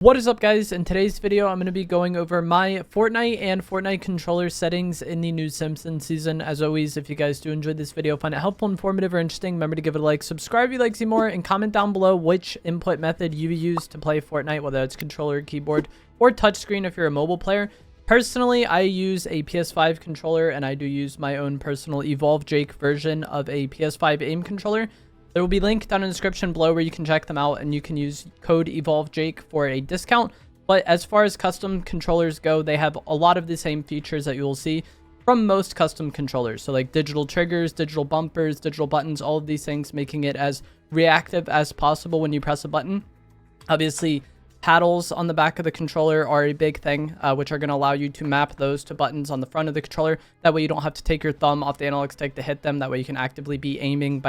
What is up, guys? In today's video, I'm going to be going over my Fortnite and Fortnite controller settings in the new Simpsons season. As always, if you guys do enjoy this video, find it helpful, informative, or interesting, remember to give it a like, subscribe if you'd like to see more, and comment down below which input method you use to play Fortnite, whether it's controller, keyboard, or touchscreen if you're a mobile player. Personally, I use a PS5 controller, and I do use my own personal Evolve Jake version of a PS5 aim controller. There will be a link down in the description below where you can check them out, and you can use code EvolveJake for a discount. But as far as custom controllers go, they have a lot of the same features that you will see from most custom controllers. So like digital triggers, digital bumpers, digital buttons, all of these things, making it as reactive as possible when you press a button. Obviously, paddles on the back of the controller are a big thing, which are going to allow you to map those to buttons on the front of the controller. That way you don't have to take your thumb off the analog stick to hit them. That way you can actively be aiming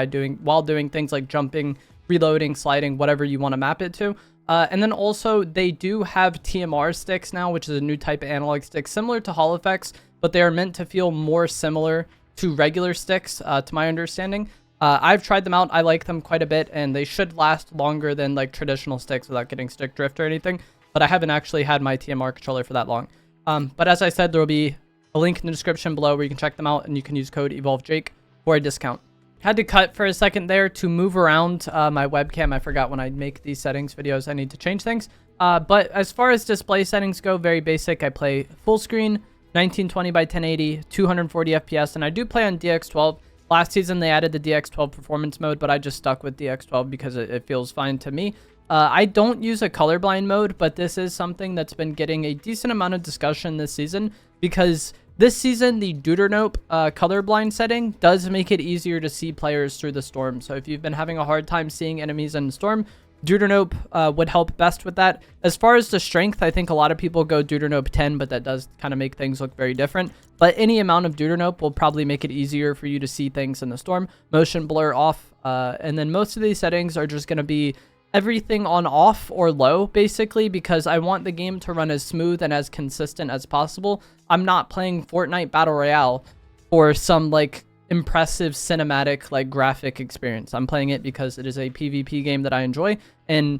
while doing things like jumping, reloading, sliding, whatever you want to map it to. And then also they do have TMR sticks now, which is a new type of analog stick similar to Hall effects, but they are meant to feel more similar to regular sticks, to my understanding. I've tried them out. I like them quite a bit, and they should last longer than like traditional sticks without getting stick drift or anything. But I haven't actually had my TMR controller for that long. But as I said, there will be a link in the description below where you can check them out, and you can use code EvolveJake for a discount. Had to cut for a second there to move around my webcam. I forgot when I make these settings videos, I need to change things. But as far as display settings go, very basic. I play full screen, 1920 by 1080, 240 FPS, and I do play on DX12. Last season, they added the DX12 performance mode, but I just stuck with DX12 because it feels fine to me. I don't use a colorblind mode, but this is something that's been getting a decent amount of discussion this season, because this season, the Deuternope colorblind setting does make it easier to see players through the storm. So if you've been having a hard time seeing enemies in the storm, Deuternope would help best with that. As far as the strength, I think a lot of people go Deuternope 10, but that does kind of make things look very different. But any amount of Deuternope will probably make it easier for you to see things in the storm. Motion blur off, and then most of these settings are just going to be everything on off or low, basically, because I want the game to run as smooth and as consistent as possible. I'm not playing Fortnite Battle Royale for some like impressive cinematic like graphic experience. I'm playing it because it is a PvP game that I enjoy, and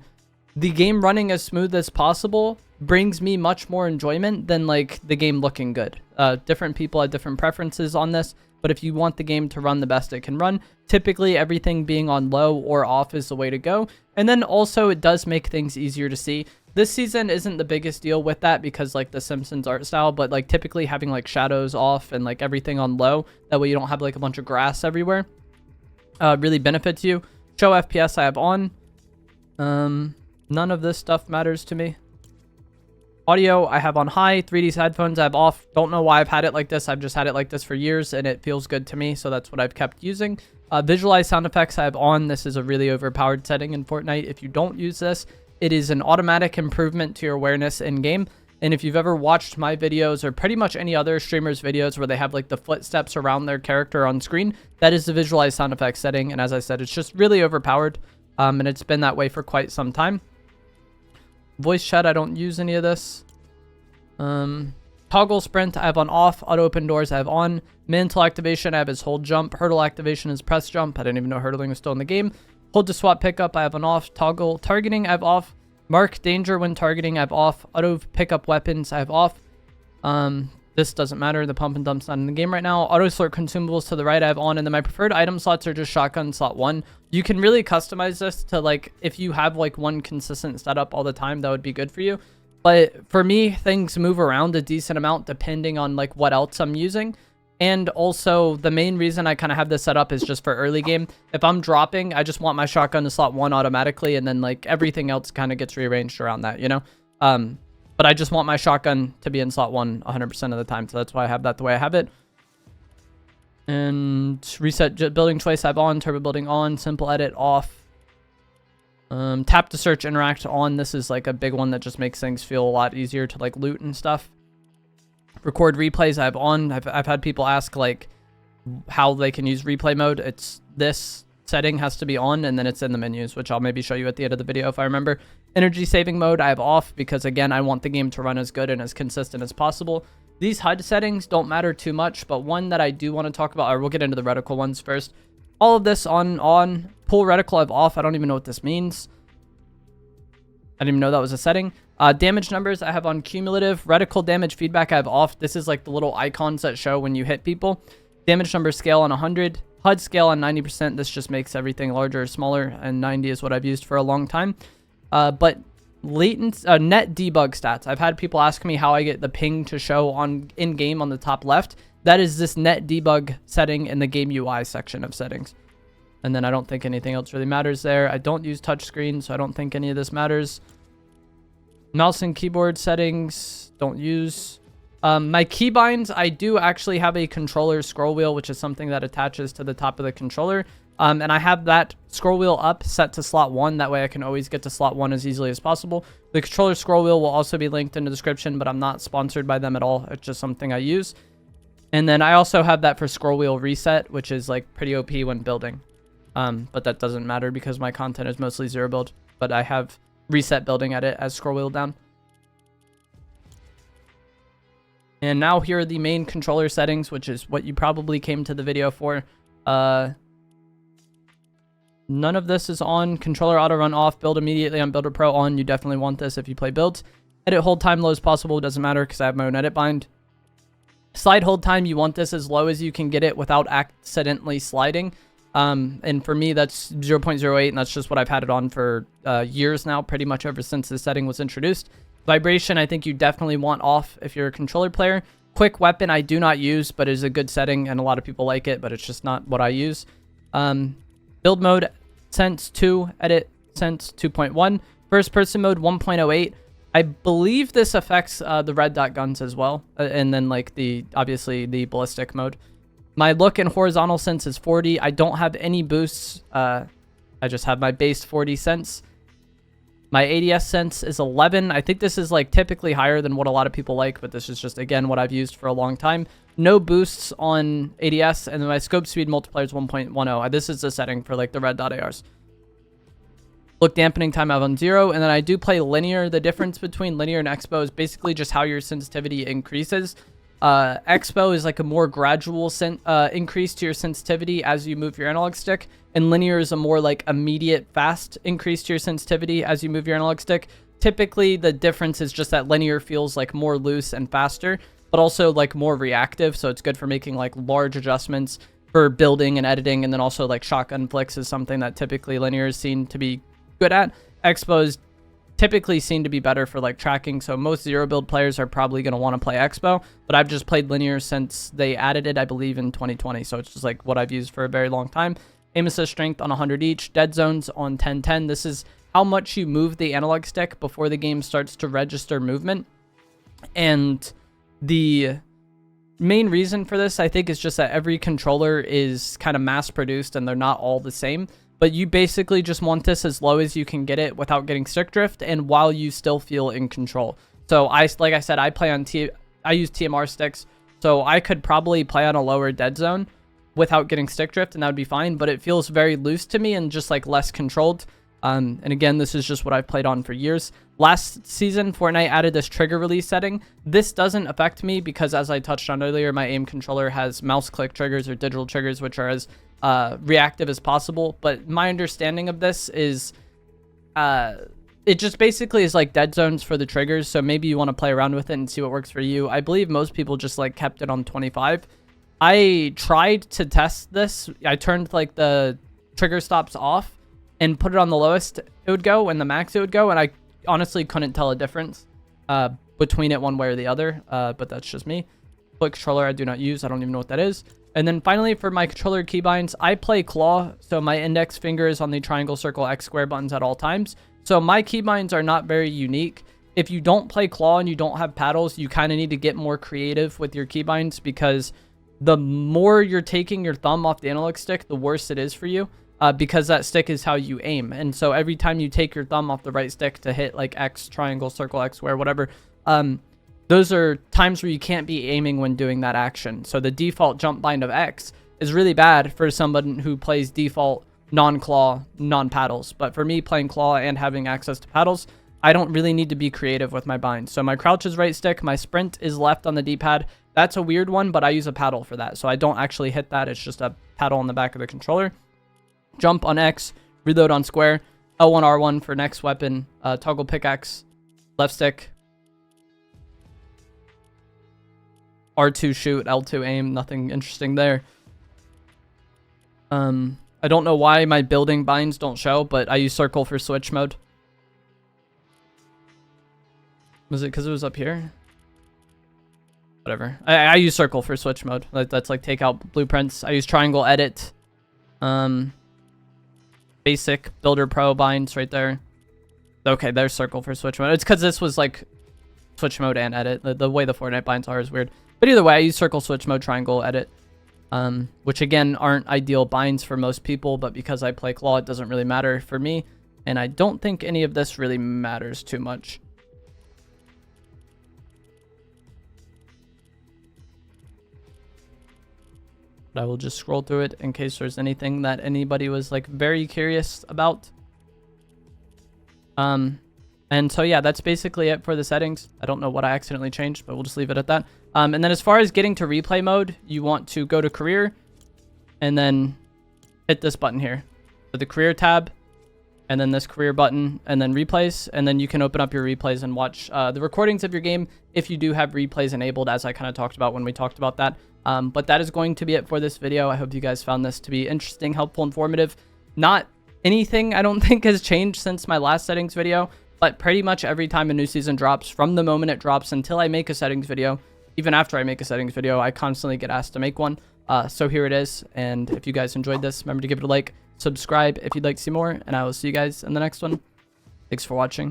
the game running as smooth as possible brings me much more enjoyment than like the game looking good. Different people have different preferences on this, but if you want the game to run the best it can run, typically everything being on low or off is the way to go. And then also it does make things easier to see. This season isn't the biggest deal with that because like the Simpsons art style, but like typically having like shadows off and like everything on low, that way you don't have like a bunch of grass everywhere, really benefits you. Show FPS I have on. None of this stuff matters to me. Audio I have on high. 3D headphones I have off. Don't know why I've had it like this. I've just had it like this for years and it feels good to me, so that's what I've kept using. Visualize sound effects I have on. This is a really overpowered setting in Fortnite. If you don't use this, it is an automatic improvement to your awareness in game. And if you've ever watched my videos or pretty much any other streamers' videos where they have like the footsteps around their character on screen, that is the visualize sound effects setting. And as I said, it's just really overpowered. And it's been that way for quite some time. Voice chat, I don't use any of this. Toggle sprint I have on off. Auto open doors I have on. Mantle activation I have as hold jump. Hurdle activation is press jump. I didn't even know hurdling was still in the game. Hold to swap pickup I have on off. Toggle targeting I have off. Mark danger when targeting I have off. Auto pickup weapons I have off. This doesn't matter. The pump and dump's not in the game right now. Auto sort consumables to the right I have on. And then my preferred item slots are just shotgun slot 1. You can really customize this to like, if you have like one consistent setup all the time, that would be good for you. But for me, things move around a decent amount depending on like what else I'm using. And also the main reason I kind of have this set up is just for early game. If I'm dropping, I just want my shotgun to slot 1 automatically, and then like everything else kind of gets rearranged around that, you know? But I just want my shotgun to be in slot 1 100% of the time. So that's why I have that the way I have it. And reset building choice I have on, turbo building on, simple edit off. Tap to search interact on. This is like a big one that just makes things feel a lot easier to like loot and stuff. Record replays I have on. I've had people ask like how they can use replay mode. It's this setting has to be on, and then it's in the menus, which I'll maybe show you at the end of the video if I remember. Energy saving mode I have off because again, I want the game to run as good and as consistent as possible. These HUD settings don't matter too much, but one that I do want to talk about, or we'll get into the reticle ones first. All of this on. Pull reticle I have off. I don't even know what this means. I didn't even know that was a setting. Damage numbers I have on cumulative. Reticle damage feedback I have off. This is like the little icons that show when you hit people. Damage number scale on 100. HUD scale on 90%. This just makes everything larger or smaller, and 90 is what I've used for a long time. But net debug stats. I've had people ask me how I get the ping to show on in-game on the top left. That is this net debug setting in the game UI section of settings. And then I don't think anything else really matters there. I don't use touchscreen, so I don't think any of this matters. Mouse and keyboard settings, don't use. My keybinds, I do actually have a controller scroll wheel, which is something that attaches to the top of the controller. And I have that scroll wheel up set to slot 1. That way I can always get to slot 1 as easily as possible. The controller scroll wheel will also be linked in the description, but I'm not sponsored by them at all. It's just something I use. And then I also have that for scroll wheel reset, which is like pretty OP when building. But that doesn't matter because my content is mostly zero build. But I have reset building at it as scroll wheel down. And now here are the main controller settings, which is what you probably came to the video for. None of this is on. Controller auto run off. Build immediately on Builder Pro on. You definitely want this if you play builds. Edit hold time low as possible. It doesn't matter because I have my own edit bind. Slide hold time. You want this as low as you can get it without accidentally sliding. And for me, that's 0.08, and that's just what I've had it on for years now, pretty much ever since this setting was introduced. Vibration, I think you definitely want off if you're a controller player. Quick weapon, I do not use, but is a good setting, and a lot of people like it, but it's just not what I use. Build mode, sense 2, edit, sense 2.1. First person mode, 1.08. I believe this affects the red dot guns as well, and then like obviously the ballistic mode. My look and horizontal sense is 40. I don't have any boosts. I just have my base 40 sense. My ADS sense is 11. I think this is like typically higher than what a lot of people like, but this is just, again, what I've used for a long time. No boosts on ADS, and then my scope speed multiplier is 1.10. This is the setting for like the red dot ARs. Look dampening time I have on 0, and then I do play linear. The difference between linear and expo is basically just how your sensitivity increases. Expo is like a more gradual increase to your sensitivity as you move your analog stick, and linear is a more like immediate fast increase to your sensitivity as you move your analog stick. Typically the difference is just that linear feels like more loose and faster, but also like more reactive, so it's good for making like large adjustments for building and editing. And then also like shotgun flicks is something that typically linear is seen to be good at. Expo is typically seen to be better for like tracking, so most zero build players are probably going to want to play expo, but I've just played linear since they added it, I believe, in 2020, so it's just like what I've used for a very long time. Aim assist strength on 100 each, dead zones on 1010. This is how much you move the analog stick before the game starts to register movement. And the main reason for this, I think, is just that every controller is kind of mass produced and they're not all the same. But you basically just want this as low as you can get it without getting stick drift, and while you still feel in control. So like I said, I use TMR sticks, so I could probably play on a lower dead zone without getting stick drift, and that would be fine. But it feels very loose to me and just like less controlled. And again, this is just what I've played on for years. Last season, Fortnite added this trigger release setting. This doesn't affect me because, as I touched on earlier, my aim controller has mouse click triggers or digital triggers, which are as reactive as possible. But my understanding of this is it just basically is like dead zones for the triggers, so maybe you want to play around with it and see what works for you. I believe most people just like kept it on 25. I tried to test this. I turned like the trigger stops off and put it on the lowest it would go and the max it would go, and I honestly couldn't tell a difference between it one way or the other, but that's just me. Foot controller I do not use. I don't even know what that is. And then finally, for my controller keybinds, I play claw, so my index finger is on the triangle, circle, X, square buttons at all times. So my keybinds are not very unique. If you don't play claw and you don't have paddles, you kind of need to get more creative with your keybinds, because the more you're taking your thumb off the analog stick, the worse it is for you, because that stick is how you aim. And so every time you take your thumb off the right stick to hit like X, triangle, circle, X, square, whatever, those are times where you can't be aiming when doing that action. So the default jump bind of X is really bad for someone who plays default non-claw, non-paddles. But for me, playing claw and having access to paddles, I don't really need to be creative with my bind. So my crouch is right stick, my sprint is left on the D-pad. That's a weird one, but I use a paddle for that. So I don't actually hit that. It's just a paddle on the back of the controller. Jump on X, reload on square, L1, R1 for next weapon, toggle pickaxe, left stick, R2 shoot, L2 aim. Nothing interesting there. I don't know why my building binds don't show, but I use circle for switch mode. Was it because it was up here? Whatever. I use circle for switch mode. That's like take out blueprints. I use triangle edit. Basic builder pro binds right there. Okay, there's circle for switch mode. It's because this was like switch mode and edit. The way the Fortnite binds are is weird. But either way, I use circle, switch mode, triangle, edit. Which again aren't ideal binds for most people, but because I play claw, it doesn't really matter for me. And I don't think any of this really matters too much. But I will just scroll through it in case there's anything that anybody was like very curious about. And so yeah, that's basically it for the settings. I don't know what I accidentally changed, but we'll just leave it at that. And then as far as getting to replay mode, you want to go to career and then hit this button here. So the career tab and then this career button and then replays. And then you can open up your replays and watch the recordings of your game if you do have replays enabled, as I kind of talked about when we talked about that. But that is going to be it for this video. I hope you guys found this to be interesting, helpful, informative. Not anything I don't think has changed since my last settings video, but pretty much every time a new season drops, from the moment it drops until I make a settings video, even after I make a settings video, I constantly get asked to make one. So here it is. And if you guys enjoyed this, remember to give it a like, subscribe if you'd like to see more, and I will see you guys in the next one. Thanks for watching.